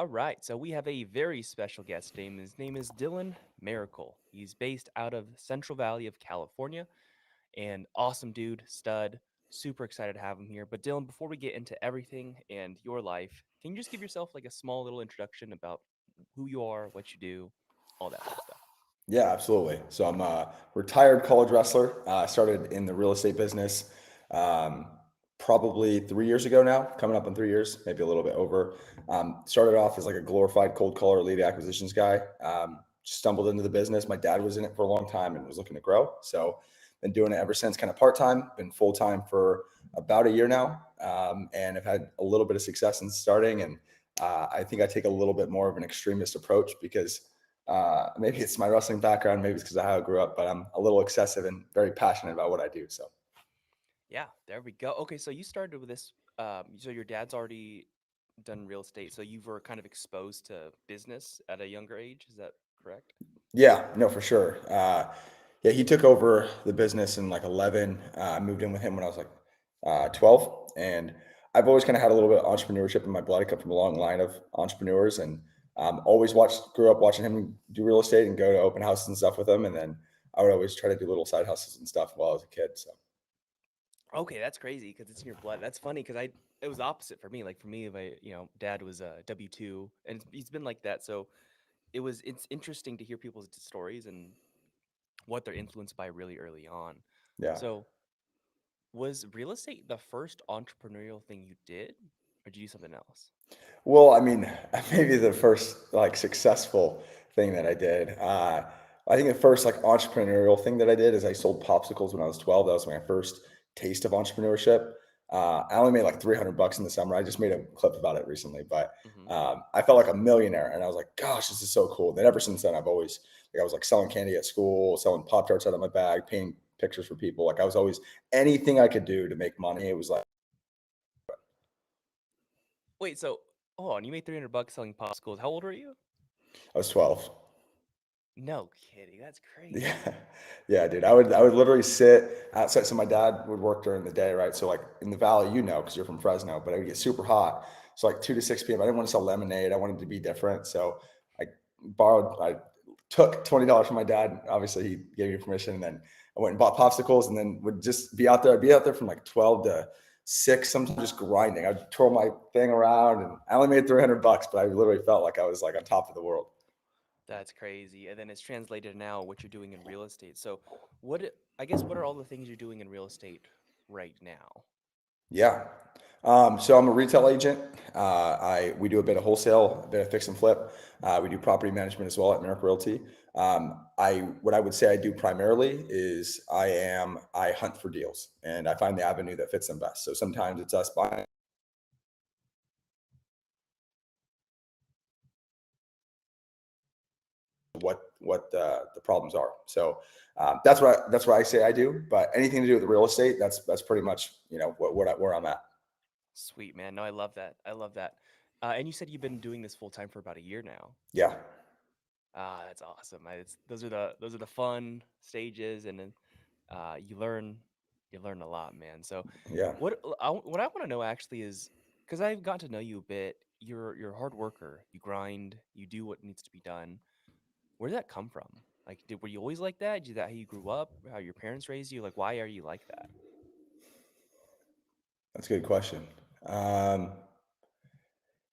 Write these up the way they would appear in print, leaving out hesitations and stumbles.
All right, so we have a very special guest name. His name is Dylan Miracle. He's based out of Central Valley of California, and awesome dude, stud. Super excited to have him here. But Dylan, before we get into everything and your life, can you just give yourself like a small little introduction about who you are, what you do, all that fun stuff? Yeah, absolutely. So I'm a retired college wrestler. I started in the real estate business um, probably 3 years ago now, coming up on 3 years, maybe a little bit over. Started off as like a glorified cold caller lead acquisitions guy. Stumbled into the business. My dad was in it for a long time and was looking to grow. So been doing it ever since, kind of part time. Been full time for about a year now, and I've had a little bit of success in starting. And I think I take a little bit more of an extremist approach because maybe it's my wrestling background, maybe it's because of how I grew up, but I'm a little excessive and very passionate about what I do. So, Yeah, there we go. Okay, so you started with this. So your dad's already done real estate, so you were kind of exposed to business at a younger age. Is that correct? yeah, no, for sure. Yeah, he took over the business in like 11. I moved in with him when I was like 12. And I've always kind of had a little bit of entrepreneurship in my blood. I come from a long line of entrepreneurs and always grew up watching him do real estate and go to open houses and stuff with him. And then I would always try to do little side hustles and stuff while I was a kid. So, Okay, that's crazy because it's in your blood. That's funny because I it was opposite for me. Like for me, my dad was a W-2, and he's been like that. So it's interesting to hear people's stories and what they're influenced by really early on. yeah. So was real estate the first entrepreneurial thing you did, or did you do something else? Well, I mean, maybe the first like successful thing that I did. I think the first like entrepreneurial thing that I did is I sold popsicles when I was 12. That was my first taste of entrepreneurship. I only made like 300 bucks in the summer. I just made a clip about it recently, but Hmm. I felt like a millionaire, and I was like, "Gosh, this is so cool." Then ever since then, I've always like I was like selling candy at school, selling Pop Tarts out of my bag, painting pictures for people. Like I was always anything I could do to make money. It was like Wait, so hold on, you made 300 bucks selling popsicles. How old were you? I was 12. No kidding, that's Yeah. crazy. Yeah, dude. I would literally sit outside. So my dad would work during the day, right? So like in the valley, because you're from Fresno, but it would get super hot. So like 2 to 6 p.m. I didn't want to sell lemonade. I wanted to be different. So I I took $20 from my dad. Obviously he gave me permission. And then I went and bought popsicles and then would just be out there. I'd be out there from like 12 to 6, sometimes just grinding. I'd twirl my thing around and I only made 300 bucks, but I literally felt like I was like on top of the world. That's crazy. And then it's translated now what you're doing in real estate. So I guess what are all the things you're doing in real estate right now? Yeah. So I'm a retail agent. We do a bit of wholesale, a bit of fix and flip. We do property management as well at Merrick Realty. I what I would say I do primarily is I hunt for deals and I find the avenue that fits them best. So sometimes it's us buying what the problems are. So that's what I say I do. But anything to do with real estate, that's pretty much where I'm at. Sweet, man. No, I love that. I love that. And you said you've been doing this full time for about a year now. Yeah, Ah, that's awesome. Those are the fun stages, and then you learn a lot, man. So, yeah. what I want to know actually is because I've gotten to know you a bit. You're a hard worker. You grind. You do what needs to be done. Where did that come from? Like, were you always like that? Is that how you grew up? How your parents raised you? Like, why are you like that? That's a good question. Um,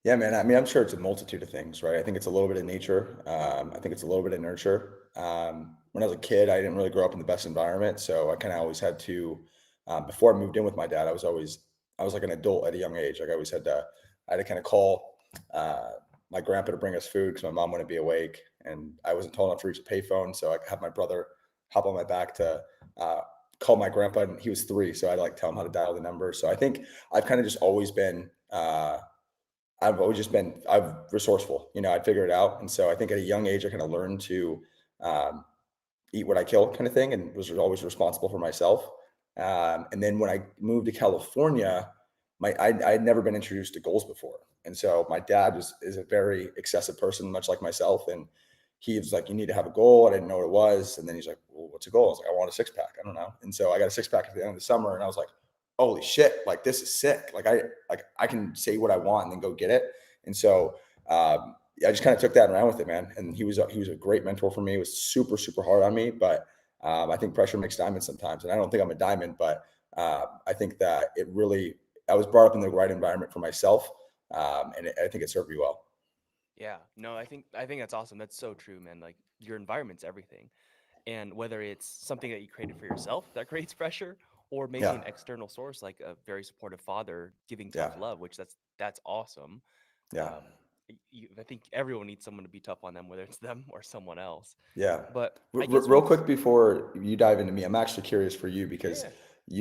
Yeah, man. I mean, I'm sure it's a multitude of things, right? I think it's a little bit of nature. I think it's a little bit of nurture. When I was a kid, I didn't really grow up in the best environment, so I kind of always had to. Before I moved in with my dad, I was like an adult at a young age. Like I had to kind of call uh, my grandpa to bring us food because my mom wouldn't be awake, and I wasn't tall enough to reach a payphone, so I had my brother hop on my back to uh, call my grandpa, and he was 3, so I'd like tell him how to dial the number. So I think I've kind of just always been. I've resourceful, I'd figure it out. And so I think at a young age, I kind of learned to um, eat what I kill kind of thing and was always responsible for myself. And then when I moved to California, I had never been introduced to goals before. And so my dad is a very excessive person, much like myself. And he was like, you need to have a goal. I didn't know what it was. And then he's like, well, what's a goal? I was like, I want a 6 pack. I don't know. And so I got a 6 pack at the end of the summer and I was like, holy shit, like this is sick. Like I can say what I want and then go get it. And so I just kind of took that and ran with it, man. And he was a great mentor for me. He was super super hard on me, but I think pressure makes diamonds sometimes. And I don't think I'm a diamond, but I think that it really I was brought up in the right environment for myself, I think it served me well. Yeah, no, I think that's awesome. That's so true, man. Like your environment's everything. And whether it's something that you created for yourself that creates pressure, or maybe Yeah, an external source like a very supportive father giving yeah, tough love, which that's awesome. yeah, I think everyone needs someone to be tough on them, whether it's them or someone else. yeah. But I guess Real once, quick before you dive into me, I'm actually curious for you because yeah,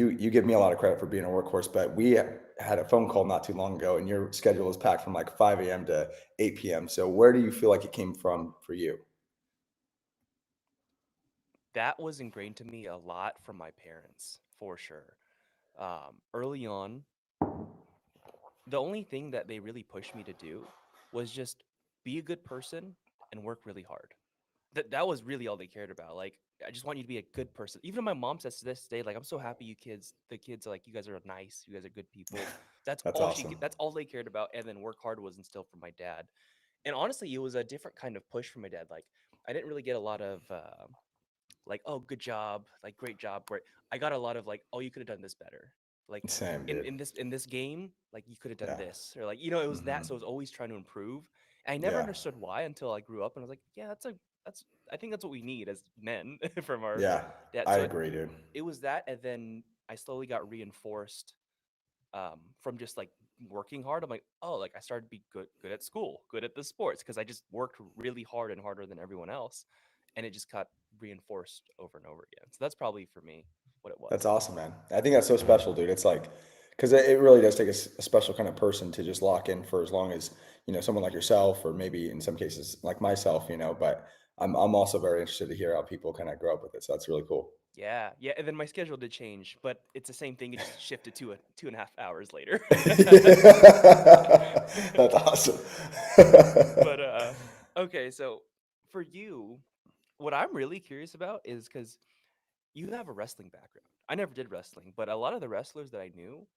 you give me a lot of credit for being a workhorse, but we had a phone call not too long ago, and your schedule was packed from like 5 a.m. to 8 p.m. So where do you feel like it came from for you? that was ingrained to me a lot from my parents, for sure. Early on, the only thing that they really pushed me to do was just be a good person and work really hard. That was really all they cared about. Like, I just want you to be a good person. Even my mom says to this day, like, I'm so happy you kids, the kids are like, you guys are nice, you guys are good people. That's awesome. That's all they cared about. And then work hard was instilled from my dad. And honestly, it was a different kind of push from my dad. Like, I didn't really get a lot of like, oh, good job, like great job, great. I got a lot of like, oh, you could have done this better. Like Same, in dude. in this game, like you could have done Yeah. this, or like it was that. Hmm. So I was always trying to improve. And I never Yeah. understood why until I grew up, and I was like, yeah, that's I think that's what we need as men from our Yeah. dad. I So agree, dude. it was that, and then I slowly got reinforced from just like working hard. I'm like, oh, like I started to be good at school, good at the sports, because I just worked really hard and harder than everyone else, and it just got reinforced over and over again. So that's probably for me what it That's was. awesome, man. I think that's so special, dude. It's like, because it really does take a special kind of person to just lock in for as long as, someone like yourself, or maybe in some cases like myself, but I'm also very interested to hear how people kind of grow up with it. So that's really cool. Yeah, yeah. And then my schedule did change, but it's the same thing. It just shifted to a 2.5 hours later. That's awesome. But okay. So for you, what I'm really curious about is because you have a wrestling background. I never did wrestling, but a lot of the wrestlers that I knew,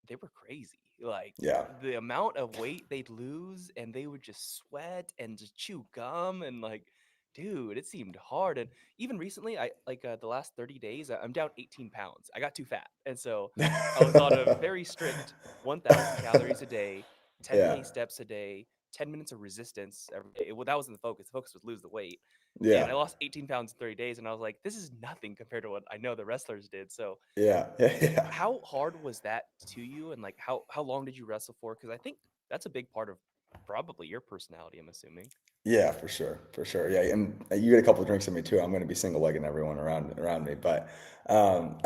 they were crazy. Like Yeah. the amount of weight they'd lose, and they would just sweat and just chew gum, and like, dude, it seemed hard. And even recently, I like the last 30 days, I'm down 18 pounds. I got too fat, and so I was on a very strict 1,000 calories a day, Yeah. 10K steps a day, 10 minutes of resistance every day. Well, that wasn't the focus. The focus was lose the weight. And Yeah. I lost 18 pounds in 30 days, and I was like, this is nothing compared to what I know the wrestlers did. So Yeah. Yeah. how hard was that to you, and like how long did you wrestle for? Because I think that's a big part of probably your personality, I'm assuming. Yeah, for sure, for sure. Yeah, and you get a couple of drinks in me too. I'm going to be single legging everyone around me, but um,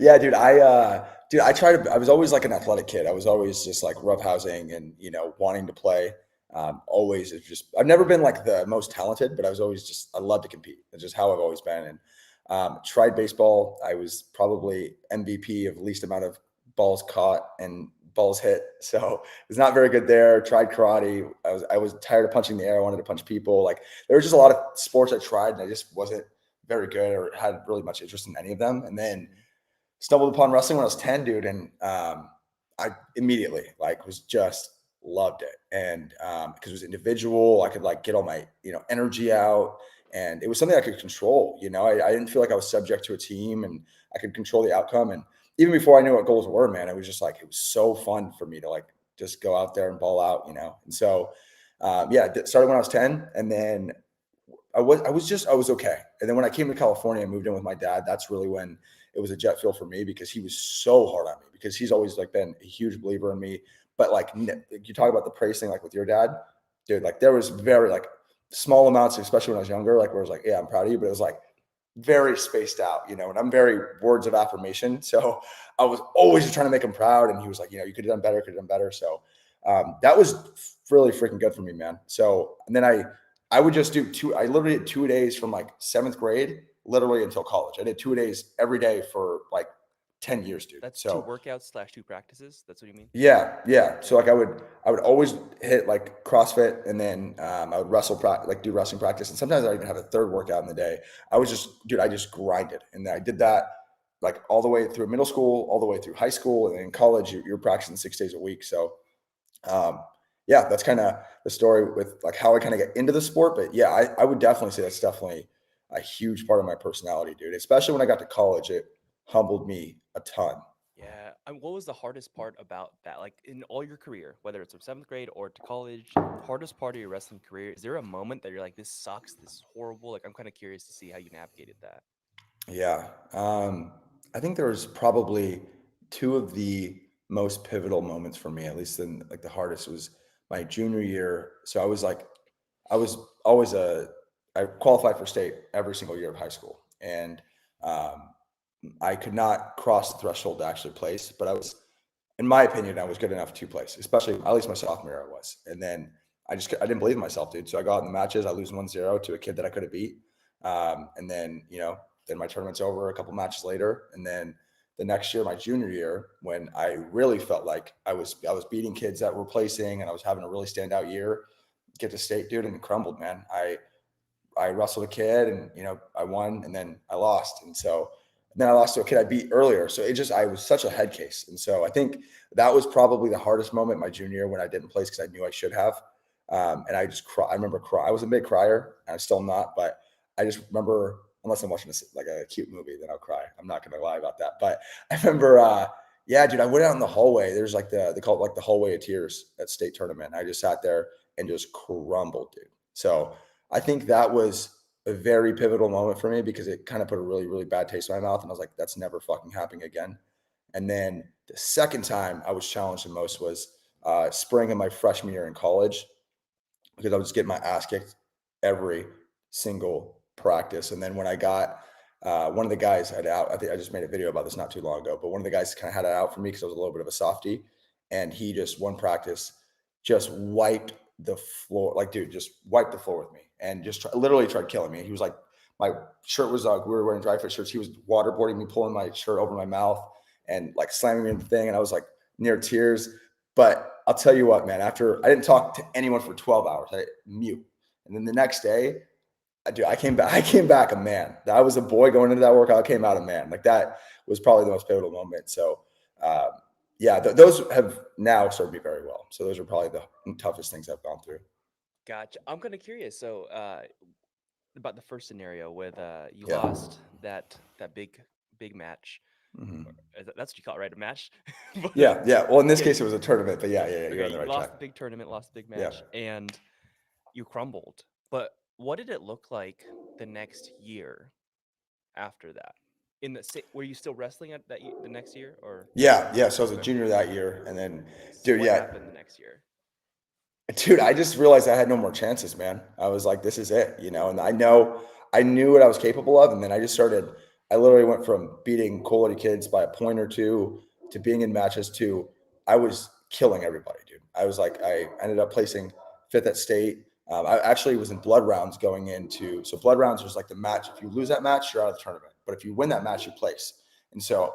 yeah, dude, I tried to. I was always like an athletic kid. I was always just like roughhousing and wanting to play. Always, it's just I've never been like the most talented, but I was always just I love to compete. It's just how I've always been. And tried baseball. I was probably MVP of least amount of balls caught and balls hit. So was not very good there. Tried karate. I was tired of punching the air. I wanted to punch people. Like there was just a lot of sports I tried, and I just wasn't very good or had really much interest in any of them. And then Mhm. stumbled upon wrestling when I was 10, dude, and I immediately like was just loved it. And because it was individual, I could like get all my energy out, and it was something I could control. I didn't feel like I was subject to a team, and I could control the outcome. And even before I knew what goals were, man, it was just like it was so fun for me to like just go out there and ball out. And so yeah, it started when I was 10, and then I was okay. And then when I came to California and moved in with my dad, that's really when it was a jet fuel for me because he was so hard on me because he's always like been a huge believer in me. But like you talk about the praise thing, like with your dad, dude, like there was very like small amounts, especially when I was younger, like where I was like, yeah, I'm proud of you, but it was like very spaced out, and I'm very words of affirmation. So I was always trying to make him proud. And he was like, you could have done better, could have done better. So that was really freaking good for me, man. So, and then I would just do I literally did 2 days from like seventh grade, literally until college. I did 2 days every day for like 10 years, dude. That's two So workouts slash two practices. That's what you mean? yeah, yeah. So Yeah. like I would always hit like CrossFit, and then I would like do wrestling practice, and sometimes I even have a third workout in the day. Dude, I just grinded, and I did that like all the way through middle school, all the way through high school, and then in college you're practicing 6 days a week. So um, yeah, that's kind of the story with like how I kind of get into the sport. But yeah, I would definitely say that's definitely a huge part of my personality, dude. Especially when I got to college, it humbled me a ton. Yeah. What was the hardest part about that? Like in all your career, whether it's from seventh grade or to college, hardest part of your wrestling career, is there a moment that you're like, this sucks, this is horrible? Like, I'm kind of curious to see how you navigated that. Yeah. I think there was probably two of the most pivotal moments for me, at least in like the hardest was my junior year. So I was always I qualified for state every single year of high school. And um, I could not cross the threshold to actually place, but I was, in my opinion, I was good enough to place, especially at least my sophomore year I was. And then I didn't believe in myself, dude. So I go out in the matches, I lose 1-0 to a kid that I could have beat. And then, then my tournament's over a couple matches later. And then the next year, my junior year, when I really felt like I was beating kids that were placing and I was having a really standout year, get to state, dude, and it crumbled, man. I wrestled a kid and I won and then I lost. And so then I lost to a kid I beat earlier. So I was such a head case. And so I think that was probably the hardest moment my junior year when I didn't place because I knew I should have. And I just cry. I remember cry. I was a big crier. And I'm still not, but I just remember, unless I'm watching like a cute movie, then I'll cry. I'm not going to lie about that. But I remember, yeah, dude, I went out in the hallway. There's like they call it like the hallway of tears at state tournament. I just sat there and just crumbled, dude. So I think that was a very pivotal moment for me because it kind of put a really, really bad taste in my mouth. And I was like, that's never fucking happening again. And then the second time I was challenged the most was spring of my freshman year in college because I was just getting my ass kicked every single practice. And then when I got one of the guys had out, I think I just made a video about this not too long ago, but one of the guys kind of had it out for me because I was a little bit of a softie. And he just one practice just wiped the floor, like dude, just wiped the floor with me and literally tried killing me. He was like, my shirt was we were wearing dry fit shirts. He was waterboarding me, pulling my shirt over my mouth and like slamming me in the thing. And I was like near tears. But I'll tell you what, man, after I didn't talk to anyone for 12 hours, I mute. And then the next day, I came back. I came back a man. I was a boy going into that workout. I came out a man. Like that was probably the most pivotal moment. So, uh, yeah, those have now served me very well. So those are probably the toughest things I've gone through. Gotcha. I'm kind of curious. So, about the first scenario with you Yeah. lost that big match. Hmm. That's what you call it, right? A match. But Yeah. Yeah. Well, in this yeah, case, it was a tournament, but yeah. You're okay, on the you right lost track. the big tournament, lost the big Yeah. match, and you crumbled. But what did it look like the next year after that? Were you still wrestling at the next year or Yeah. Yeah. So I was a okay? junior that year. And then, So dude, what yeah, happened the next year? dude, I just realized I had no more chances, man. I was like, this is it, and I knew what I was capable of. And then I literally went from beating quality kids by a point or two to being in matches to I was killing everybody, dude. I was like, I ended up placing fifth at state. I actually was in blood rounds going into, so blood rounds was like the match. If you lose that match, you're out of the tournament. But if you win that match, you place. And so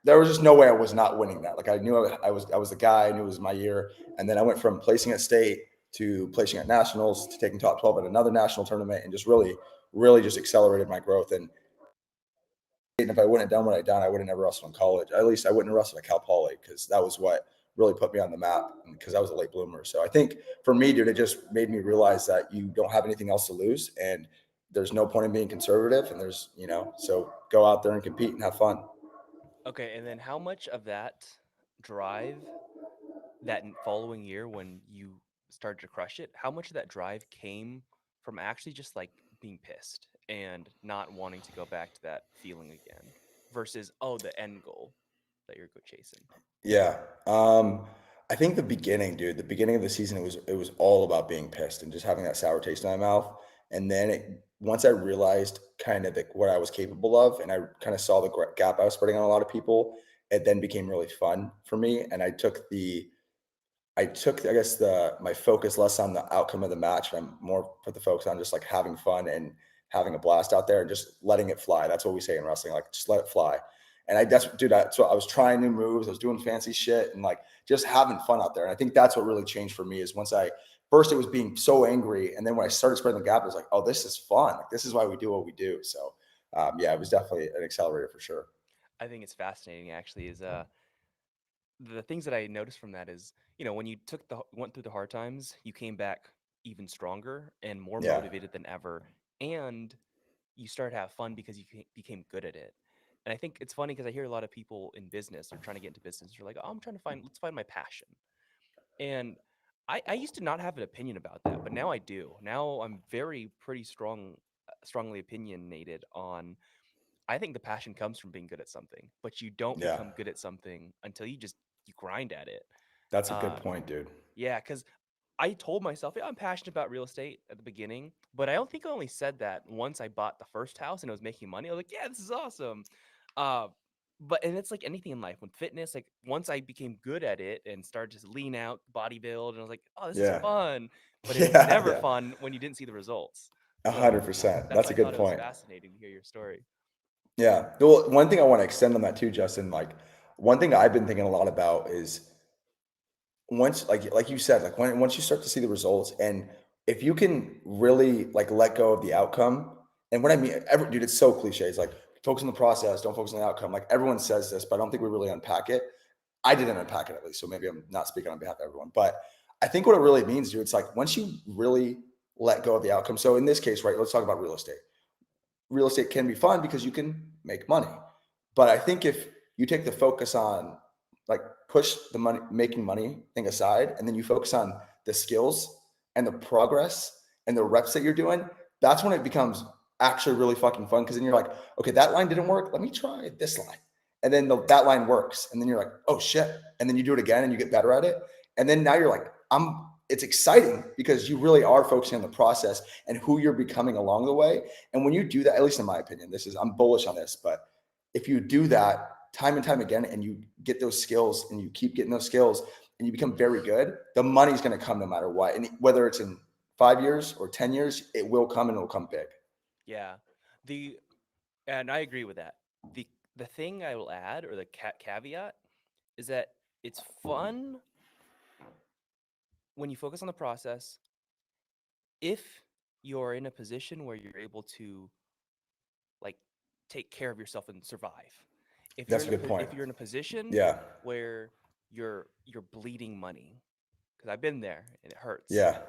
there was just no way I was not winning that. Like I knew I was the guy. I knew it was my year. And then I went from placing at state to placing at nationals to taking top 12 at another national tournament and just really, really just accelerated my growth. And if I wouldn't have done what I done, I would have never wrestled in college. At least I wouldn't have wrestled at Cal Poly because that was what really put me on the map because I was a late bloomer. So I think for me, dude, it just made me realize that you don't have anything else to lose and there's no point in being conservative. And so go out there and compete and have fun. Okay, and then how much of that drive following year when you started to crush it, how much of that drive came from actually just like being pissed and not wanting to go back to that feeling again versus, oh, the end goal that you're go chasing? Yeah. Um, I think the beginning of the season, it was all about being pissed and just having that sour taste in my mouth. And then once I realized kind of what I was capable of, and I kind of saw the gap I was spreading on a lot of people, it then became really fun for me. And I took, I guess, the my focus less on the outcome of the match. And I'm more put the focus on just like having fun and having a blast out there and just letting it fly. That's what we say in wrestling, like just let it fly. And so I was trying new moves, I was doing fancy shit and like just having fun out there. And I think that's what really changed for me is once I first it was being so angry, and then when I started spreading the gap, it was like, oh, this is fun. Like this is why we do what we do. So yeah, it was definitely an accelerator for sure. I think it's fascinating actually is the things that I noticed from that is when you went through the hard times, you came back even stronger and more Yeah. motivated than ever, and you started to have fun because you became good at it. And I think it's funny because I hear a lot of people in business are trying to get into business. They're like, "Oh, I'm trying to find let's find my passion." And I used to not have an opinion about that, but now I do. Now I'm very pretty strongly opinionated on. I think the passion comes from being good at something, but you don't Yeah. become good at something until you grind at it. That's a good Uh, point, dude. yeah, because I told myself, yeah, I'm passionate about real estate at the beginning, but I don't think I only said that once I bought the first house and it was making money. I was like, yeah, this is awesome. Uh, and it's like anything in life. When fitness, like once I became good at it and started to lean out, body build, and I was like, oh, this is Yeah. fun. But it was Yeah. never Yeah. fun when you didn't see the results. So 100%. that's That's why a I thought good it was point. fascinating to hear your story. Yeah. Well, one thing I want to extend on that too, Justin, like one thing I've been thinking a lot about is once like you said, like once you start to see the results and if you can really like let go of the outcome, and what I mean, dude, it's so cliche. It's like focus on the process, don't focus on the outcome. Like everyone says this, but I don't think we really unpack it. I didn't unpack it at least, so maybe I'm not speaking on behalf of everyone. But I think what it really means, dude, it's like once you really let go of the outcome. So in this case, right, let's talk about real estate. Real estate can be fun because you can make money. But I think if you take the focus on like push the money making money thing aside and then you focus on the skills and the progress and the reps that you're doing, that's when it becomes actually really fucking fun because then you're like, okay, that line didn't work. Let me try this line. And then that line works. And then you're like, oh shit. And then you do it again and you get better at it. And then now you're like, it's exciting because you really are focusing on the process and who you're becoming along the way. And when you do that, at least in my opinion, I'm bullish on this, but if you do that time and time again and you get those skills and you keep getting those skills and you become very good, the money's going to come no matter what. And whether it's in 5 years or 10 years, it will come and it will come big. Yeah, the and I agree with that. the The thing I will add, or the caveat, is that it's fun when you focus on the process if you're in a position where you're able to like take care of yourself and survive. That's a good point. If you're in a position Yeah. where you're bleeding money, because I've been there and it hurts, Yeah.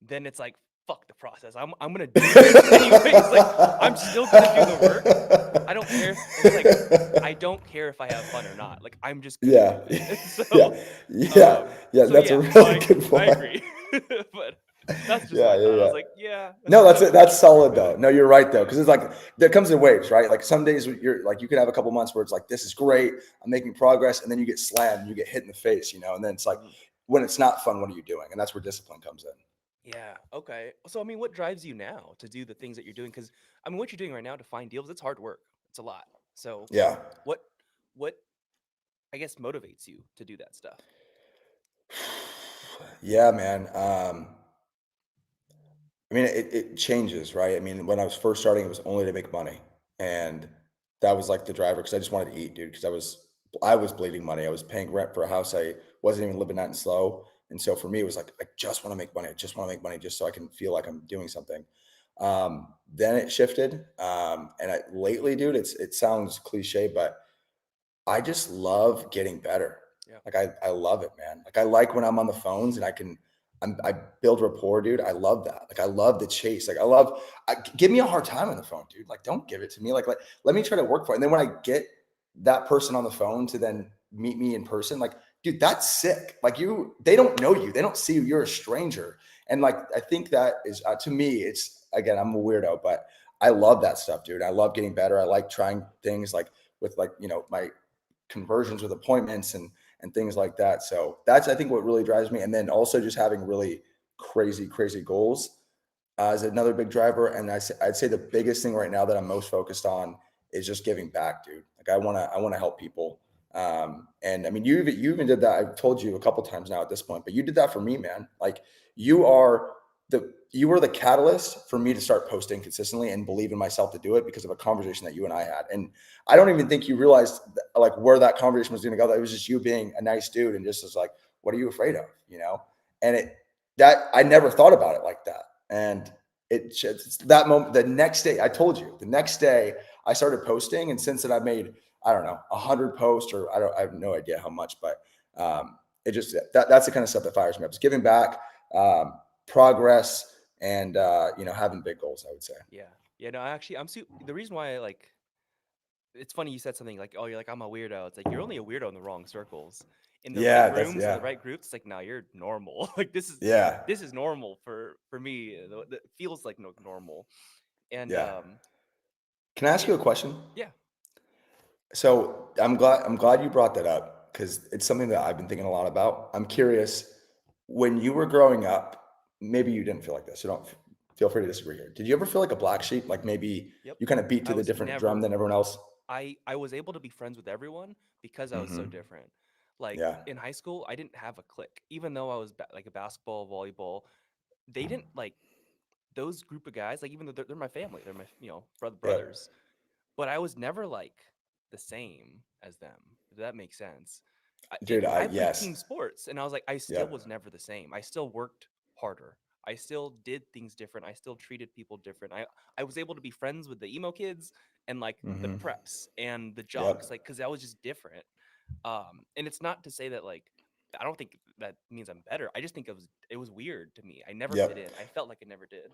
then it's like fuck the process. I'm gonna do this anyways. Like I'm still gonna do the work. I don't care if it's like I don't care if I have fun or not. Like I'm just gonna Yeah. do it. Yeah. Yeah. Yeah. So That's a yeah, so really good I point. agree. But that's just Yeah. my Yeah. thought. I Yeah. was like, yeah, No, that's we're solid though. good. No, you're right though, because it's like there comes in waves, right? Like some days you're like you could have a couple months where it's like this is great, I'm making progress, and then you get slammed, and you get hit in the face, and then it's like Mhm. when it's not fun, what are you doing? And that's where discipline comes in. Yeah. Okay. So I mean, what drives you now to do the things that you're doing? Because I mean, what you're doing right now to find deals, it's hard work. It's a lot. So Yeah, what what I guess motivates you to do that stuff? yeah, man. I mean, it changes, right? I mean, when I was first starting, it was only to make money, and that was like the driver because I just wanted to eat, dude. Because I was bleeding money. I was paying rent for a house I wasn't even living at in slow, and so for me, it was like I just want to make money. I just want to make money just so I can feel like I'm doing something. Then it shifted, and lately, dude, it sounds cliche, but I just love getting better. Yeah. Like I love it, man. Like I like when I'm on the phones and I build rapport, dude. I love that. Like I love the chase. Like give me a hard time on the phone, dude. Like don't give it to me. Like let me try to work for it. And then when I get that person on the phone to then meet me in person, like dude, that's sick. Like they don't know you. They don't see you. You're a stranger. And like I think that is to me, it's again, I'm a weirdo, but I love that stuff, dude. I love getting better. I like trying things like with like my conversions with appointments and things like that. So that's I think what really drives me. And then also just having really crazy goals is another big driver. And I'd say the biggest thing right now that I'm most focused on is just giving back, dude. Like I want to help people. And I mean, you even did that. I've told you a couple times now at this point, but you did that for me, man. Like you are you were the catalyst for me to start posting consistently and believe in myself to do it because of a conversation that you and I had. And I don't even think you realized like where that conversation was going to go. It was just you being a nice dude and just was like, what are you afraid of? And that I never thought about it like that. And it's that moment, the next day, I told you the next day I started posting. And since then I've made, I don't know, 100 posts or I have no idea how much, but it just that's the kind of stuff that fires me up. It's giving back, progress, and having big goals. I would say. Yeah. Yeah, no, actually, the reason why I like it's funny you said something like, "Oh, you're like I'm a weirdo." It's like you're only a weirdo in the wrong circles. In the right Yeah, that's rooms and the yeah, right groups, it's like, "No, you're normal." Like yeah, this is normal for me. It feels like normal. And yeah. Can I ask it you a question? yeah. So I'm glad you brought that up because it's something that I've been thinking a lot about. I'm curious, when you were growing up, maybe you didn't feel like this. So don't feel free to disagree here. Did you ever feel like a black sheep? Like maybe Yep. you kind of beat I to the was different drum never than everyone else? I was able to be friends with everyone because I was so Hmm. different. Like Yeah. in high school, I didn't have a clique. Even though I was like a basketball, volleyball, they didn't like those group of guys. Like even though they're my family, they're my Yep. brothers. But I was never like the same as them. If that makes sense. Dude, I played yes. team sports, and I was like, I still was Yep. never the same. I still worked harder. I still did things different. I still treated people different. I was able to be friends with the emo kids and like the Hmm. preps and the jocks, Yep. like because I was just different. And it's not to say that like I don't think that means I'm better. I just think it was weird to me. I never fit Yep. in. I felt like I never did.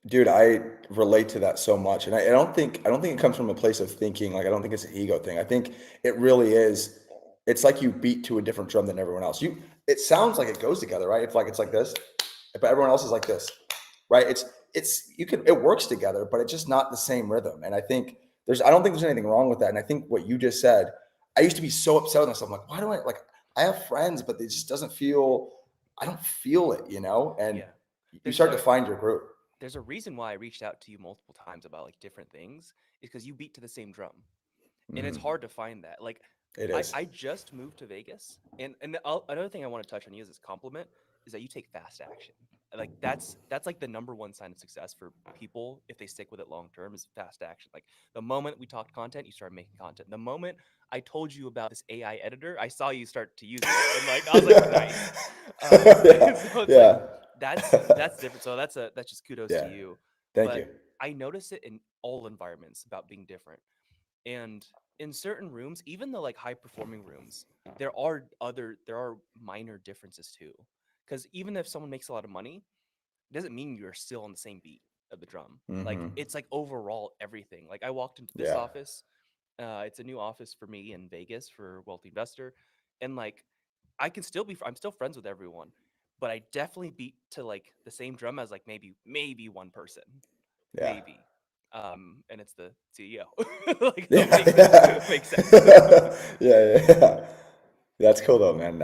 Dude, I relate to that so much, and I don't think it comes from a place of thinking. Like I don't think it's an ego thing. I think it really is. It's like you beat to a different drum than everyone else. It sounds like it goes together, right? It's like this, but everyone else is like this, right? It works together, but it's just not the same rhythm. And I don't think there's anything wrong with that. And I think what you just said, I used to be so upset with myself. I'm like, why do I have friends, but it just doesn't feel. I don't feel it. And Yeah. you There's start to a find your group. there's a reason why I reached out to you multiple times about like different things is because you beat to the same drum. And it's Hmm. hard to find that. Like It I is. I just moved to Vegas, and another thing I want to touch on you as this compliment is that you take fast action. Like that's like the number one sign of success for people if they stick with it long term is fast action. Like the moment we talked content, you started making content. The moment I told you about this AI editor, I saw you start to use it, and like I was like, Yeah. nice. Yeah. So it's like Yeah. that's different. So that's just kudos to Yeah. you. Thank But you. I notice it in all environments about being different. And in certain rooms, even the like high performing rooms, there are minor differences too. Because even if someone makes a lot of money, it doesn't mean you're still on the same beat of the drum. Like Hmm. it's like overall everything. Like I walked into this Yeah. office. It's a new office for me in Vegas for Wealthy Investor, and like I'm still friends with everyone, but I definitely beat to like the same drum as like maybe one person, Yeah. maybe. And it's the CEO. Like that Yeah. makes sense. Yeah. Yeah. Yeah. That's cool though, man.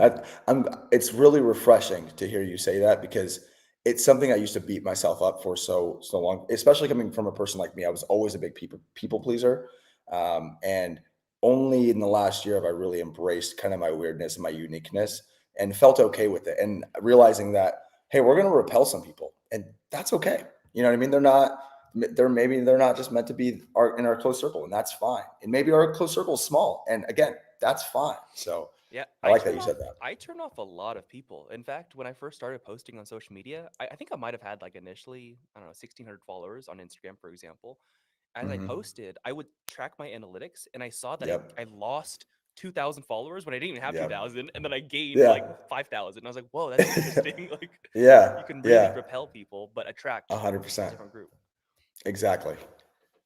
It's really refreshing to hear you say that because it's something I used to beat myself up for so long, especially coming from a person like me. I was always a big people pleaser. And only in the last year have I really embraced kind of my weirdness and my uniqueness and felt okay with it. And realizing that, hey, we're gonna repel some people, and that's okay. You know what I mean? They're not just meant to be in our close circle, and that's fine. And maybe our close circle is small. And again, that's fine. So Yeah, I like that you said that. I turn off a lot of people. In fact, when I first started posting on social media, I think I might have had like initially, I don't know, 1,600 followers on Instagram, for example. As I Hmm. posted, I would track my analytics and I saw that Yep. I lost 2,000 followers when I didn't even have Yep. 2,000, and then I gained like Yeah. 5,000. I was like, whoa, that's interesting. Like Yeah. you can really Yeah. repel people, but attract a 100%. different group. Exactly.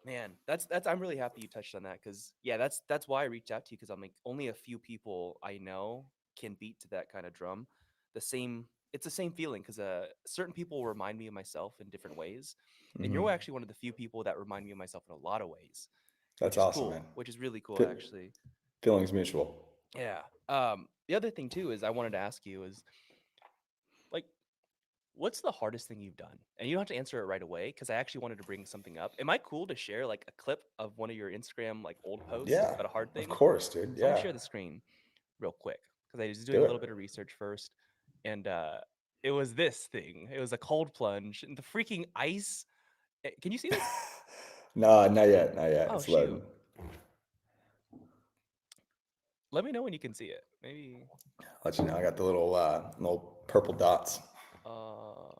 Man, that's I'm really happy you touched on that because yeah, that's why I reached out to you because I'm like only a few people I know can beat to that kind of drum. It's the same feeling because certain people remind me of myself in different ways, and you're Hmm. actually one of the few people that remind me of myself in a lot of ways, which That's is awesome, man. cool, which is really cool Fe- actually. Feelings mutual. Yeah. The other thing too is I wanted to ask you is like what's the hardest thing you've done? And you don't have to answer it right away because I actually wanted to bring something up. Am I cool to share like a clip of one of your Instagram like old posts Yeah. about a hard Of thing? course, dude. So I'm gonna Yeah. share the screen real quick because I was doing Do a it. little bit of research first, and it was this thing. It was a cold plunge and the freaking ice. Can you see this? No, not yet. Not yet. Oh It's shoot! loading. Let me know when you can see it. Maybe. Let you know. I got the little purple dots. Uh,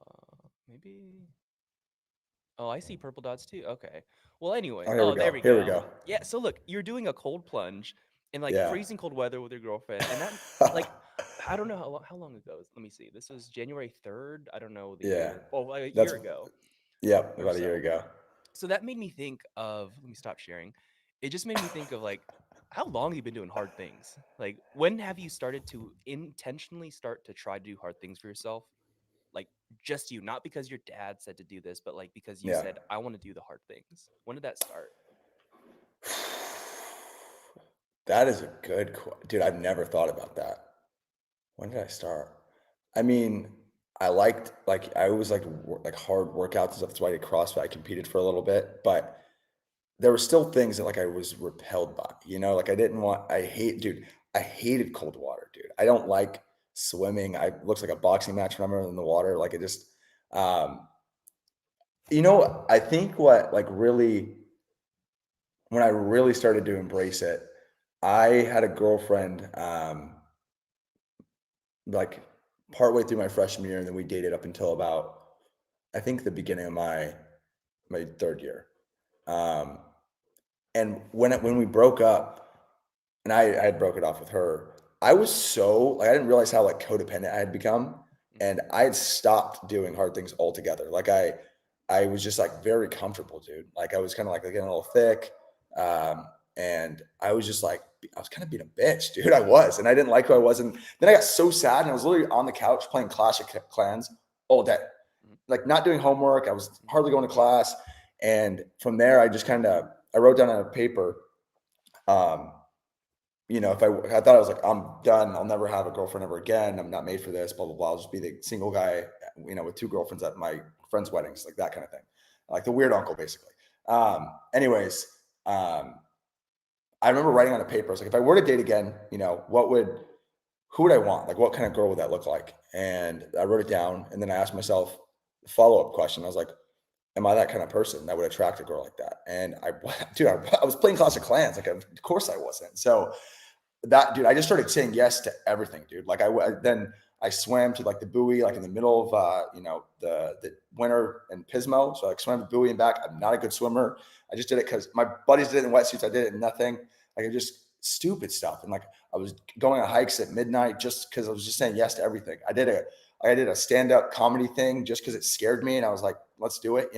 maybe. Oh, I see purple dots too. Okay. Well, anyway. Oh, here we Oh, there go. we Here we go. go. Yeah. So look, you're doing a cold plunge in like Yeah. freezing cold weather with your girlfriend, and that like I don't know how long ago. Let me see. This was January 3rd. I don't know the Yeah, year. Oh, like a that's year ago yep, or about a year so. ago. So that made me think of. Let me stop sharing. It just made me think of like how long you been doing hard things. Like when have you started to intentionally start to try to do hard things for yourself? Like just you, not because your dad said to do this, but like because you Yeah. said I want to do the hard things. When did that start? That is a good dude. I've never thought about that. When did I start? I mean, I liked like I always liked like hard workouts and stuff. That's why I did CrossFit. I competed for a little bit, but there were still things that like I was repelled by. Like I didn't want. I hate, dude. I hated cold water, dude. I don't like swimming. I looks like a boxing match when I'm in the water. Like it just, um, I think what like really when I really started to embrace it, I had a girlfriend. Like partway through my freshman year, and then we dated up until about I think the beginning of my third year. Um, and when we broke up, and I had broken off with her, I was so like I didn't realize how like codependent I had become, Hmm. and I had stopped doing hard things altogether. Like I was just like very comfortable, dude. Like I was kind of like getting a little thick, um, and I was just like I was kind of being a bitch, dude. I was, and I didn't like who I was, and then I got so sad, and I was literally on the couch playing Clash of Clans all day, Hmm. like not doing homework. I was Hmm. hardly going to class, and from there, I just kind of I wrote down on a paper. Um, if I thought I was like, I'm done. I'll never have a girlfriend ever again. I'm not made for this, blah, blah, blah. I'll just be the single guy, with two girlfriends at my friends' weddings, like that kind of thing. Like the weird uncle, basically. Anyways, um, I remember writing on a paper, I was like, if I were to date again, who would I want? Like, what kind of girl would that look like? And I wrote it down. And then I asked myself a follow-up question. I was like, am I that kind of person that would attract a girl like that? And dude, I was playing Clash of Clans. Like, of course I wasn't. So, that dude, I just started saying yes to everything, dude. Like then I swam to like the buoy, like in the middle of the winter in Pismo. So I like swam the buoy and back. I'm not a good swimmer. I just did it because my buddies did it in wetsuits. I did it in nothing. Like I just stupid stuff. And like I was going on hikes at midnight just because I was just saying yes to everything. I did a stand-up comedy thing just because it scared me. And I was like, let's do it.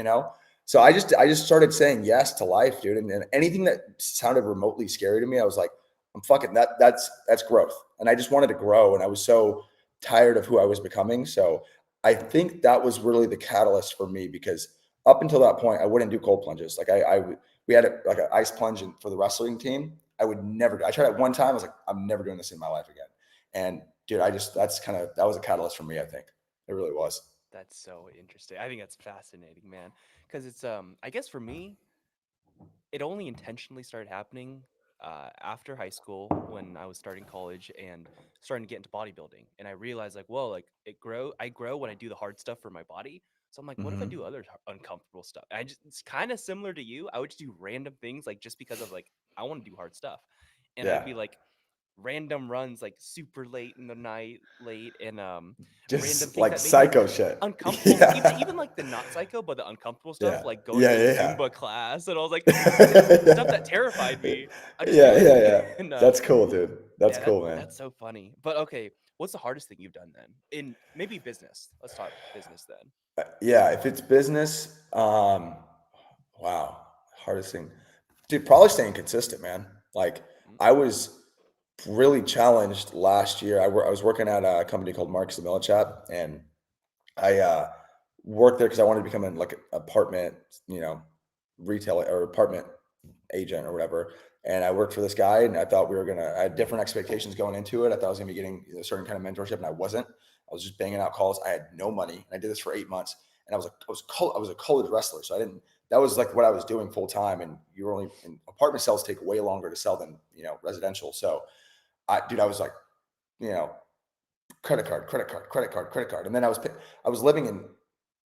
So I just started saying yes to life, dude. And anything that sounded remotely scary to me, I was like, I'm fucking that's growth. And I just wanted to grow. And I was so tired of who I was becoming. So I think that was really the catalyst for me because up until that point, I wouldn't do cold plunges. Like we had like an ice plunge for the wrestling team. I would never, I tried it one time. I was like, I'm never doing this in my life again. And dude, that was a catalyst for me. I think it really was. That's so interesting. I think that's fascinating, man. Because it's I guess for me, it only intentionally started happening after high school when I was starting college and starting to get into bodybuilding. And I realized like, whoa, like I grow when I do the hard stuff for my body. So I'm like, what if I do Hmm. other uncomfortable stuff? It's kind of similar to you. I would just do random things like just because of like I want to do hard stuff, and I'd Yeah. be like random runs like super late in the night, late and random Just things like that made me psycho shit. uncomfortable, even Yeah. like the not psycho but the uncomfortable stuff Yeah. like going Yeah. to a Yeah. Zumba class, and I was like stuff that Yeah. terrified me. I just Yeah, do it. yeah, yeah. And That's cool, dude. That's yeah, cool, man. that's so funny. But okay, what's the hardest thing you've done then in maybe business? Let's talk business then. Yeah, if it's business, wow, hardest thing, dude, probably staying consistent, man. Like Mm. I was really challenged last year. I was working at a company called Marks and Millichap, and I worked there because I wanted to become an like apartment, you know, retailer or apartment agent or whatever. And I worked for this guy, and I thought I had different expectations going into it. I thought I was gonna be getting a certain kind of mentorship, and I wasn't. I was just banging out calls. I had no money, and I did this for 8 months. And I was a college wrestler, so I didn't. That was like what I was doing full time. And you're only in apartment sales take way longer to sell than residential. So I was like, you know, credit card, credit card, credit card, credit card, and then I was living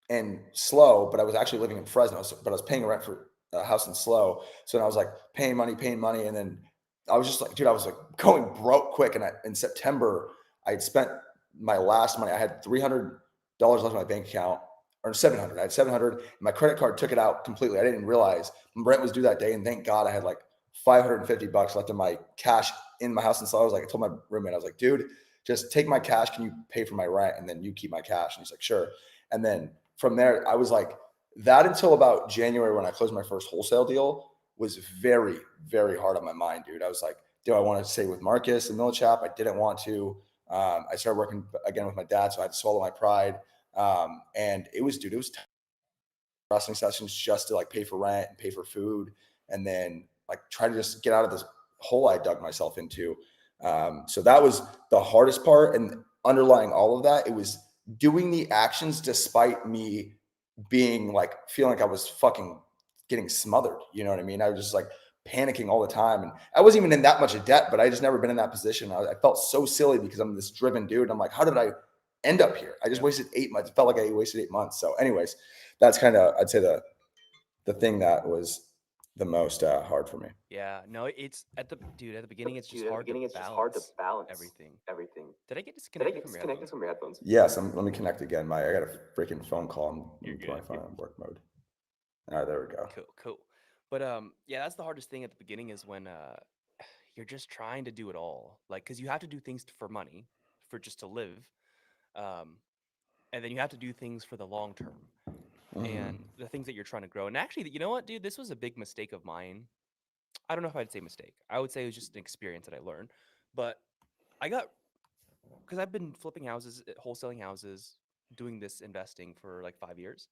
in Slow, but I was actually living in Fresno. But I was paying rent for a house in Slow. So then I was like paying money. And then I was just like, dude, I was like going broke quick. And in September, I had spent my last money. I had $300 left in my bank account, or 700. I had 700. My credit card took it out completely. I didn't realize rent was due that day. And thank God I had like $550 left in my cash in my house in Slow. I was like, I told my roommate, I was like, dude, just take my cash. Can you pay for my rent? And then you keep my cash. And he's like, sure. And then from there, I was like, that until about January when I closed my first wholesale deal was very, very hard on my mind, dude. I was like, do I want to stay with Marcus and Millichap? I didn't want to. I started working again with my dad, so I had to swallow my pride. And it was, dude, it was wrestling sessions just to like pay for rent and pay for food, and then like try to just get out of this hole I dug myself into. So that was the hardest part, and underlying all of that, it was doing the actions despite me being like feeling like I was fucking getting smothered. You know what I mean? I was just like panicking all the time, and I wasn't even in that much of debt, but I just never been in that position. I felt so silly because I'm this driven dude. And I'm like, how did I end up here? I just Yep. wasted 8 months. It felt like I wasted 8 months. So, anyways, that's kind of I'd say the thing that was the most hard for me. Yeah. No, it's at the dude, at the beginning it's just hard to balance everything. Did I get disconnected from your headphones? Yes, let me connect again. I got a freaking phone call. Let You're me put my good. phone on work mode. All right, there we go. Cool, cool. But yeah, that's the hardest thing at the beginning is when you're just trying to do it all. Like cuz you have to do things for money, for just to live. Um and then you have to do things for the long term Hmm. and the things that you're trying to grow. And actually, you know what, dude, this was a big mistake of mine. I don't know if I'd say mistake. I would say it was just an experience that I learned. But I got because I've been flipping houses, wholesaling houses, doing this investing for like 5 years.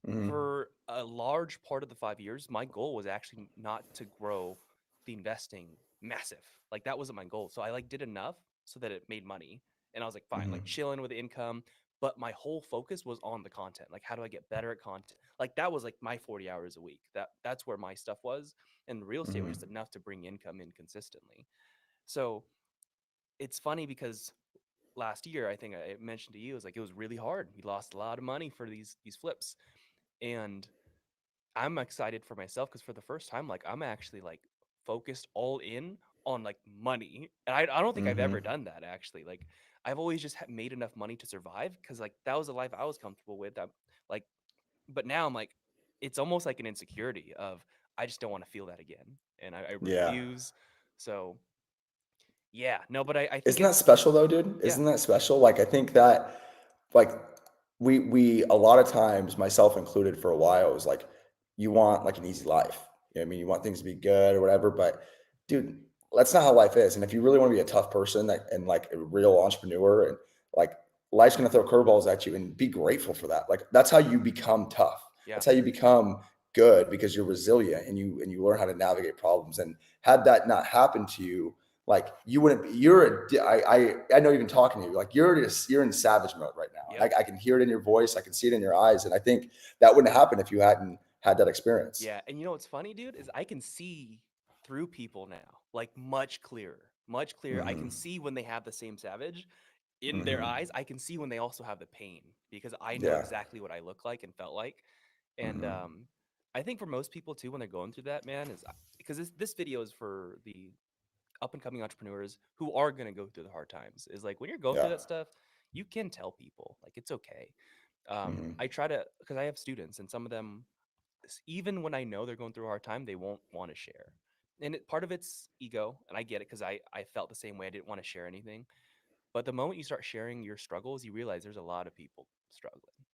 Hmm. For a large part of the 5 years, my goal was actually not to grow the investing massive. Like that wasn't my goal. So I like did enough so that it made money. And I was like, fine, like Hmm. chilling with the income. But my whole focus was on the content. Like, how do I get better at content? Like that was like my 40 hours a week. That's where my stuff was. And real estate was just Hmm. enough to bring income in consistently. So it's funny because last year, I think I mentioned to you, it was like it was really hard. We lost a lot of money for these flips. And I'm excited for myself because for the first time, like I'm actually like focused all in on like money. And I don't think I've ever Hmm. done that actually. Like I've always just made enough money to survive because like that was a life I was comfortable with. I'm like, but now I'm like, it's almost like an insecurity of I just don't want to feel that again. And I Yeah. refuse. So yeah, no, but I think Isn't that it's, special though, dude? yeah, Isn't that special? Like I think that like we a lot of times, myself included for a while, it was like you want like an easy life. You know what I mean? You want things to be good or whatever, but dude, that's not how life is. And if you really want to be a tough person that and like a real entrepreneur and like life's gonna throw curveballs at you and be grateful for that. Like that's how you become tough. yeah, That's how you become good because you're resilient and you learn how to navigate problems. And had that not happened to you, like you wouldn't be, I know you've been talking to you, like you're in savage mode right now. yep. And I can hear it in your voice. I can see it in your eyes. And I think that wouldn't happen if you hadn't had that experience. Yeah, and you know what's funny, dude, is I can see through people now, like much clearer, much clearer. I can Hmm. see when they have the same savage in their Hmm. eyes. I can see when they also have the pain because I know Yeah. exactly what I look like and felt like. And Hmm. I think for most people too, when they're going through that, man, is because this video is for the up and coming entrepreneurs who are gonna go through the hard times. Is like when you're going through Yeah. that stuff, you can tell people like it's okay. Hmm. I try to because I have students and some of them even when I know they're going through a hard time, they won't want to share. And part of it's ego, and I get it because I felt the same way. I didn't want to share anything. But the moment you start sharing your struggles, you realize there's a lot of people struggling.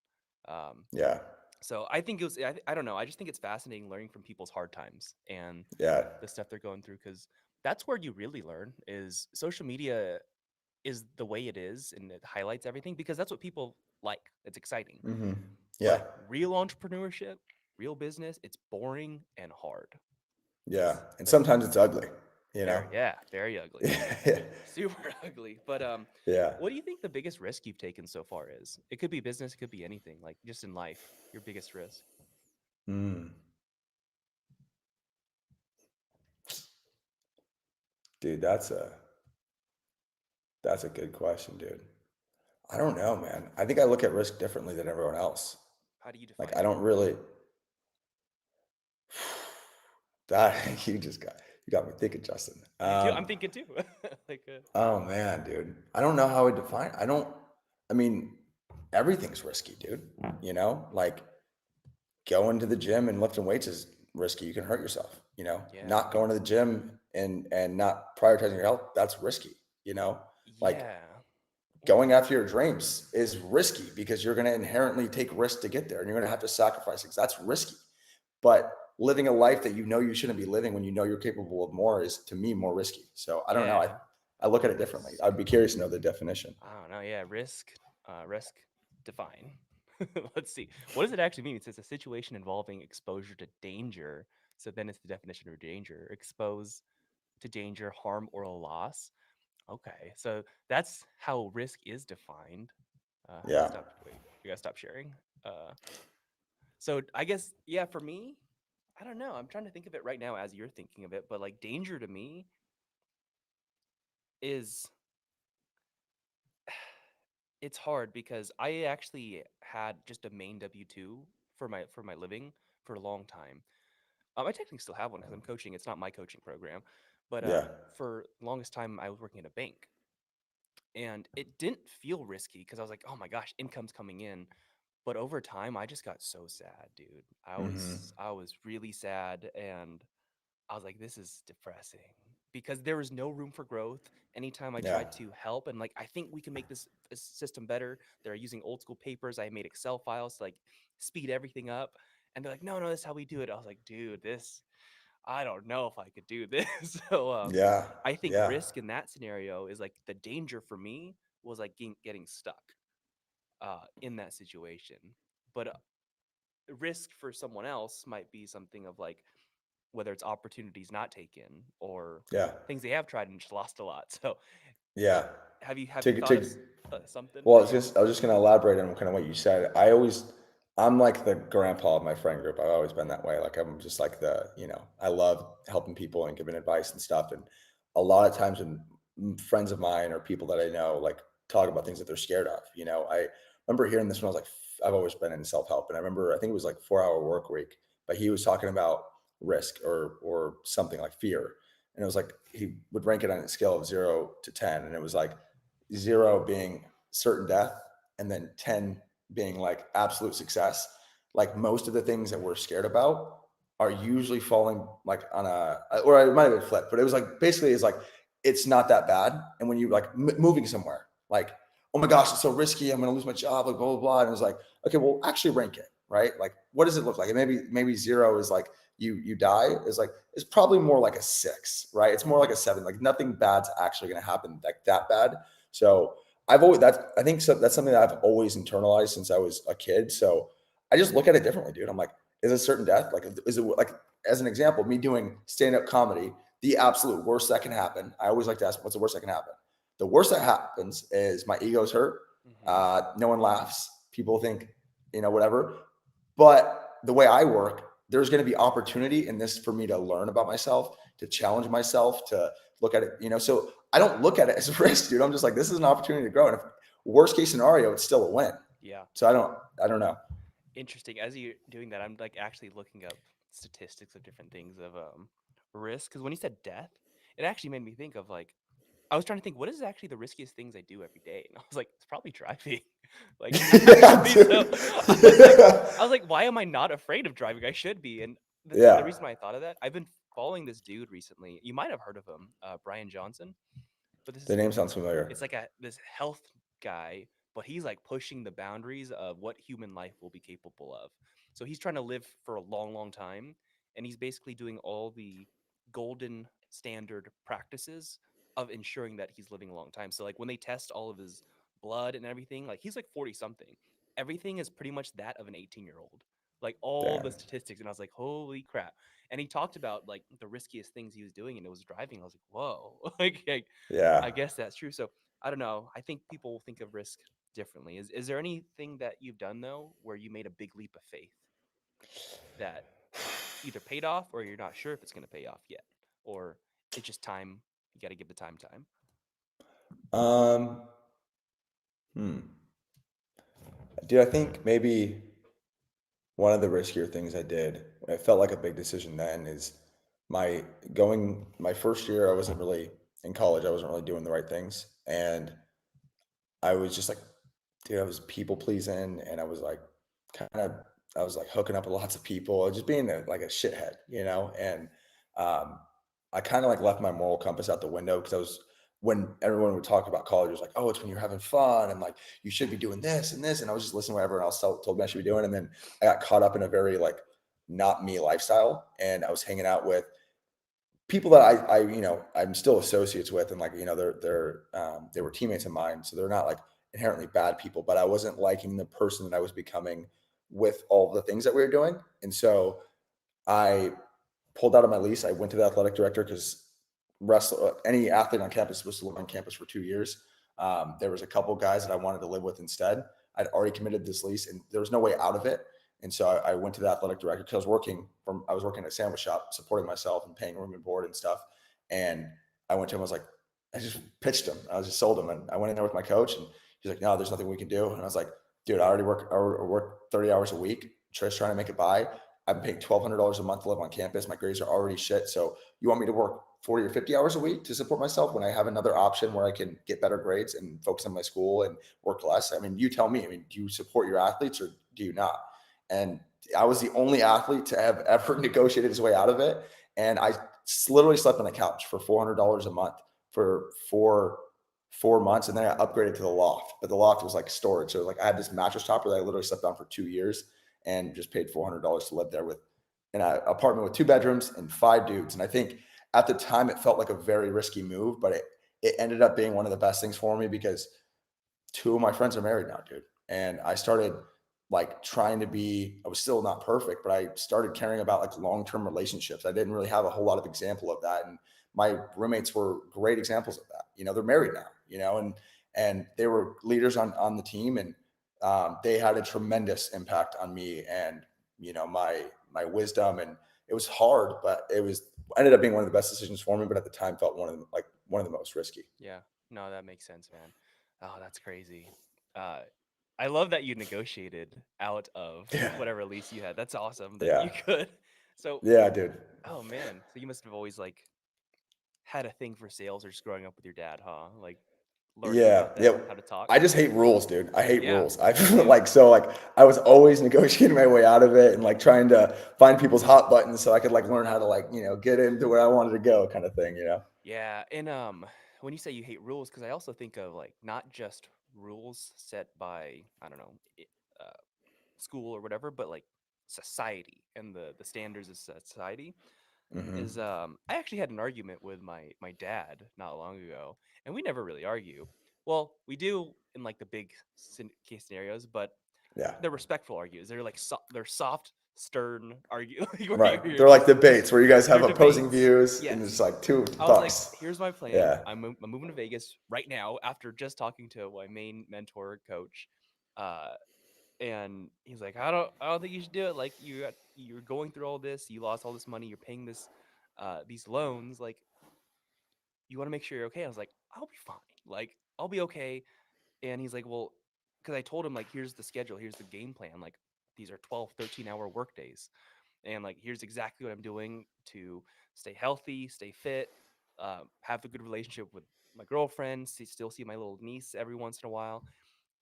Um, Yeah. so I think it was I don't know. I just think it's fascinating learning from people's hard times and Yeah. the stuff they're going through because that's where you really learn. Is social media is the way it is and it highlights everything because that's what people like. It's exciting. Hmm. Yeah. But real entrepreneurship, real business, it's boring and hard. Yeah. And That's sometimes it's ugly, you know? very, yeah, very ugly. Yeah. Super ugly. But Yeah. what do you think the biggest risk you've taken so far is? It could be business, it could be anything, like just in life, your biggest risk. Mm. Dude, that's a good question, dude. I don't know, man. I think I look at risk differently than everyone else. How do you Like define I it? don't really that you got me thinking, Justin. Me too. I'm thinking too. like Oh man, dude. I don't know how I define. I mean, everything's risky, dude. You know, like going to the gym and lifting weights is risky. You can hurt yourself, you know. yeah. Not going to the gym and not prioritizing your health, that's risky, you know? Like Yeah. going after your dreams is risky because you're going to inherently take risks to get there and you're going to have to sacrifice things. That's risky. But living a life that you know you shouldn't be living when you know you're capable of more is to me more risky. So I don't know. Yeah. I look at it differently. Risk. I'd be curious to know the definition. I don't know. Yeah, risk. Risk. Define. Let's see. What does it actually mean? It says a situation involving exposure to danger. So then it's the definition of danger: expose to danger, harm, or a loss. Okay, so that's how risk is defined. How do I Yeah. stop? Wait, we gotta stop sharing. Uh, so I guess yeah, for me, I don't know. I'm trying to think of it right now as you're thinking of it, but like danger to me is it's hard because I actually had just a main W-2 for my living for a long time. I technically still have one because I'm coaching. It's not my coaching program, but Yeah. for the longest time I was working at a bank, and it didn't feel risky because I was like, oh my gosh, income's coming in. But over time, I just got so sad, dude. Hmm. I was really sad, and I was like, this is depressing because there was no room for growth. Anytime I Yeah. tried to help and like, I think we can make this system better. They're using old school papers. I made Excel files to like speed everything up. And they're like, no, no, this is how we do it. I was like, dude, this, I don't know if I could do this. So Yeah. I think Yeah. risk in that scenario is like the danger for me was like getting stuck in that situation. But risk for someone else might be something of like whether it's opportunities not taken or Yeah. things they have tried and just lost a lot. So, Yeah. have you To thought of to something Well, that you? I was just going to elaborate on kind of what you said. I'm like the grandpa of my friend group. I've always been that way. Like I'm just like I love helping people and giving advice and stuff. And a lot of times when friends of mine or people that I know like talk about things that they're scared of, I remember hearing this when I was like, I've always been in self help, and I think it was like 4 hour work week, but he was talking about risk or something like fear, and it was like he would rank it on a scale of 0 to 10, and it was like 0 being certain death and then 10 being like absolute success. Like most of the things that we're scared about are usually falling like on or it might have been flipped, but it was like basically it's like it's not that bad. And when you like moving somewhere, like, oh my gosh, it's so risky, I'm gonna lose my job, like blah blah blah. And it was like, okay, well actually rank it, right? Like what does it look like? And maybe 0 is like you die, is like it's probably more like a 6, right? It's more like a 7. Like nothing bad's actually gonna happen like that bad. So I think so, that's something that I've always internalized since I was a kid. So I just look at it differently, dude. I'm like, is it certain death? Like, is it like, as an example, me doing stand up comedy, the absolute worst that can happen? I always like to ask, what's the worst that can happen? The worst that happens is my ego's hurt. Hmm. No one laughs. People think, whatever. But the way I work, there's going to be opportunity in this for me to learn about myself, to challenge myself, to look at it. So I don't look at it as a risk, dude. I'm just like, this is an opportunity to grow. And if worst case scenario, it's still a win. Yeah, So I don't know. interesting. As you're doing that, I'm like actually looking up statistics of different things of risk because when you said death, it actually made me think of like I was trying to think what is actually the riskiest things I do every day, and I was like, it's probably driving. Like Yeah, actually, so dude. I was like, why am I not afraid of driving? I should be. And the Yeah. reason why I thought of that, I've been following this dude recently. You might have heard of him, Brian Johnson. But this The is name sounds familiar. it's like a this health guy, but he's like pushing the boundaries of what human life will be capable of. So he's trying to live for a long, long time, and he's basically doing all the golden standard practices of ensuring that he's living a long time. So like when they test all of his blood and everything, like he's like 40 something. Everything is pretty much that of an 18-year-old. Like all the Damn. statistics. And I was like, holy crap. And he talked about like the riskiest things he was doing, and it was driving. I was like, whoa. Like Yeah. I guess that's true. So I don't know. I think people will think of risk differently. Is there anything that you've done though where you made a big leap of faith that either paid off or you're not sure if it's going to pay off yet, or it's just time? You got to give the time. Um, hmm. Dude, I think maybe one of the riskier things I did, it felt like a big decision then, is my first year, I wasn't really in college, I wasn't really doing the right things. And I was just like, dude, I was people pleasing, and I was like, kind of, I was like hooking up with lots of people, just being like a shithead. And um, I kind of like left my moral compass out the window because when everyone would talk about college, it was like, oh, it's when you're having fun and like you should be doing this and this. And I was just listening to what everyone else told me I should be doing. And then I got caught up in a very like not me lifestyle. And I was hanging out with people that I'm still associates with, and like, they were teammates of mine. So they're not like inherently bad people, but I wasn't liking the person that I was becoming with all the things that we were doing. And so I pulled out of my lease. I went to the athletic director because any athlete on campus is supposed to live on campus for 2 years. There was a couple guys that I wanted to live with instead. I'd already committed this lease, and there was no way out of it. And so I went to the athletic director because I was working at a sandwich shop, supporting myself and paying room and board and stuff. And I went to him. I was like, I just pitched him. I just sold him, and I went in there with my coach, and he's like, "No, there's nothing we can do." And I was like, "Dude, I work 30 hours a week, just trying to make it by. I'm paying $1,200 a month to live on campus. My grades are already shit. So you want me to work 40 or 50 hours a week to support myself when I have another option where I can get better grades and focus on my school and work less? I mean, you tell me. I mean, do you support your athletes or do you not?" And I was the only athlete to have ever negotiated his way out of it. And I literally slept on the couch for $400 a month for 4 months. And then I upgraded to the loft, but the loft was like storage. So like I had this mattress topper that I literally slept on for 2 years and just paid $400 to live there with in an apartment with 2 bedrooms and 5 dudes. And I think at the time it felt like a very risky move, but it ended up being one of the best things for me because two of my friends are married now, dude. And I started like trying to be, I was still not perfect, but I started caring about like long-term relationships. I didn't really have a whole lot of example of that. And my roommates were great examples of that. They're married now, and they were leaders on the team, and they had a tremendous impact on me and, my wisdom. And it was hard, but it was ended up being one of the best decisions for me, but at the time felt one of the most risky. Yeah. No, that makes sense, man. Oh, that's crazy. Uh, I love that you negotiated out of Yeah. whatever lease you had. That's awesome that Yeah. you could. So, Yeah, dude. oh man, so you must have always like had a thing for sales or just growing up with your dad, huh? Like learning Yeah, about yeah. that, how to talk. I just hate rules, dude. I hate Yeah, rules. I me feel too. like I was always negotiating my way out of it and like trying to find people's hot buttons so I could like learn how to like, get into where I wanted to go kind of thing. Yeah, and when you say you hate rules, because I also think of like not just rules set by I don't know uh, school or whatever, but like society and the standards of society. Hmm. Is I actually had an argument with my dad not long ago, and we never really argue. Well, we do in like the big case scenarios, but Yeah. they're respectful argues. They're like they're soft, stern argue like where Right. you're They're like just debates where you guys have they're opposing debates. views and it's Yes. like two I was like, bucks. here's my plan. Yeah. I'm moving to Vegas right now after just talking to my main mentor coach. Uh, and he's like, I don't think you should do it. Like you're going through all this, you lost all this money, you're paying these loans. Like you want to make sure you're okay. I was like, I'll be fine. Like I'll be okay. And he's like, well, because I told him like, here's the schedule, here's the game plan. Like these are 12, 13-hour work days. And like, here's exactly what I'm doing to stay healthy, stay fit, have a good relationship with my girlfriend, still see my little niece every once in a while.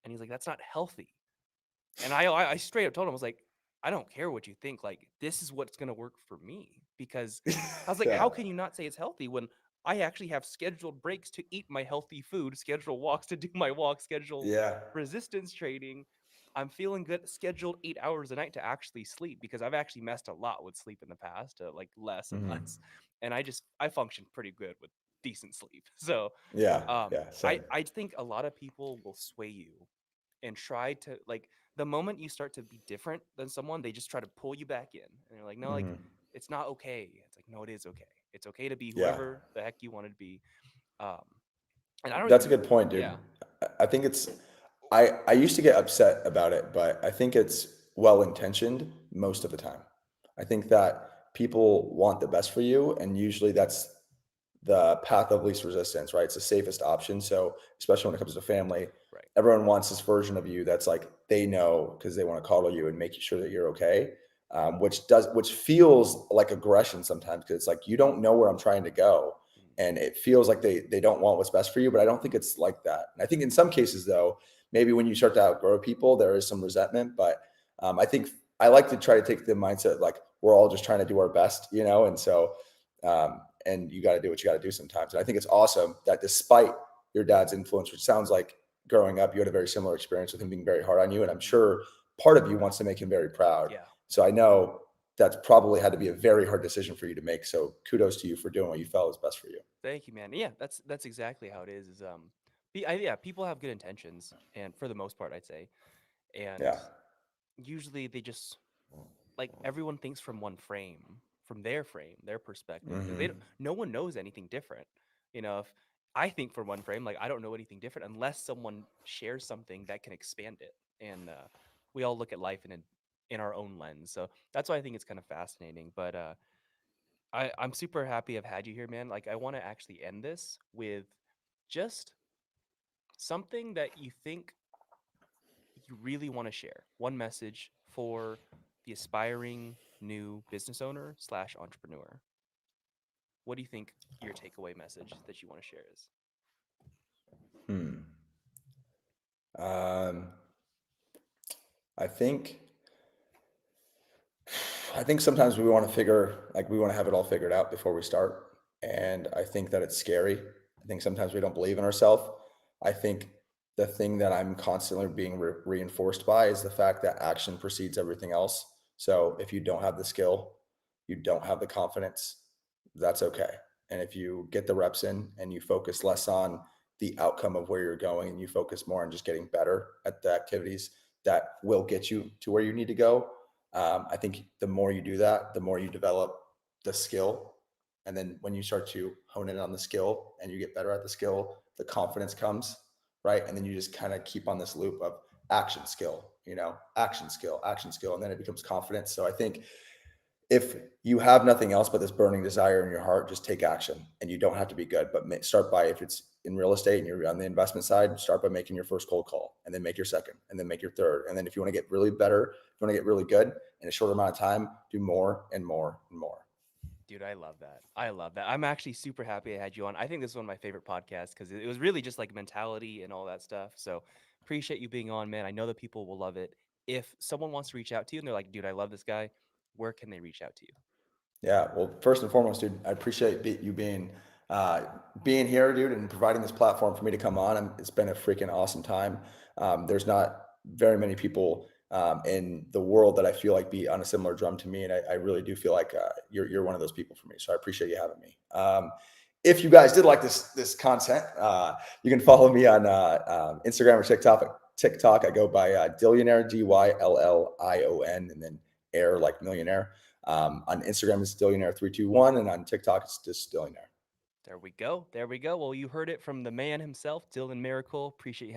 And he's like, that's not healthy. And I straight up told him, I was like, I don't care what you think. Like, this is what's gonna work for me. Because I was like, Yeah. how can you not say it's healthy when I actually have scheduled breaks to eat my healthy food, scheduled walks to do my walk, scheduled Yeah. resistance training. I'm feeling good, scheduled 8 hours a night to actually sleep because I've actually messed a lot with sleep in the past, like less and Hmm. less. And I function pretty good with decent sleep. So Yeah. Yeah. Same. I think a lot of people will sway you and try to like the moment you start to be different than someone, they just try to pull you back in. And you're like, no, like Hmm. it's not okay. It's like, no, it is okay. It's okay to be Yeah. whoever the heck you want to be. Um, and I don't That's a even, good point, dude. yeah, I think I used to get upset about it, but I think it's well intentioned most of the time. I think that people want the best for you, and usually that's the path of least resistance, right? It's the safest option. So, especially when it comes to family, right. everyone wants this version of you that's like they know because they want to coddle you and make sure that you're okay. Which feels like aggression sometimes because it's like you don't know where I'm trying to go, Mm, and it feels like they don't want what's best for you. But I don't think it's like that. And I think in some cases though, maybe when you start to outgrow people, there is some resentment. But I think I like to try to take the mindset like we're all just trying to do our best, and so and you got to do what you got to do sometimes. And I think it's awesome that despite your dad's influence, which sounds like growing up, you had a very similar experience with him being very hard on you. And I'm Mhm. sure part of you wants to make him very proud. Yeah. So I know that's probably had to be a very hard decision for you to make. So kudos to you for doing what you felt was best for you. Thank you, man. Yeah, that's exactly how it is. Yeah, people have good intentions, and for the most part, I'd say, and Yeah. usually they just like everyone thinks from one from their frame, their perspective, because Hmm. no one knows anything different. If I think from one frame, like I don't know anything different unless someone shares something that can expand it, and we all look at life in our own lens. So that's why I think it's kind of fascinating. But I'm super happy I've had you here, man. Like I want to actually end this with just something that you think you really want to share. One message for the aspiring new business owner slash entrepreneur. What do you think your takeaway message that you want to share is? Hmm. Um, I think I think sometimes we want to we want to have it all figured out before we start. And I think that it's scary. I think sometimes we don't believe in ourselves. I think the thing that I'm constantly being reinforced by is the fact that action precedes everything else. So if you don't have the skill, you don't have the confidence, that's okay. And if you get the reps in and you focus less on the outcome of where you're going and you focus more on just getting better at the activities that will get you to where you need to go, I think the more you do that, the more you develop the skill. And then when you start to hone in on the skill and you get better at the skill, the confidence comes, right? And then you just kind of keep on this loop of action skill, action skill. And then it becomes confidence. So I think if you have nothing else but this burning desire in your heart, just take action. And you don't have to be good, but start by, if it's in real estate and you're on the investment side, start by making your first cold call, and then make your second, and then make your third. And then if you want to get really better, if you want to get really good in a short amount of time, do more and more and more. Dude, I love that. I love that. I'm actually super happy I had you on. I think this is one of my favorite podcasts because it was really just like mentality and all that stuff. So appreciate you being on, man. I know that people will love it. If someone wants to reach out to you and they're like, dude, I love this guy, where can they reach out to you? Yeah. Well, first and foremost, dude, I appreciate you uh, being here, dude, and providing this platform for me to come on. It's been a freaking awesome time. There's not very many people in the world that I feel like be on a similar drum to me, and I really do feel like you're one of those people for me. So I appreciate you having me. If you guys did like this content, you can follow me on Instagram or TikTok. TikTok, I go by Dillionaire, Dylllion, and then air like millionaire. On Instagram, it's Dillionaire321, and on TikTok, it's just Dillionaire. There we go. There we go. Well, you heard it from the man himself, Dylan Miracle. Appreciate you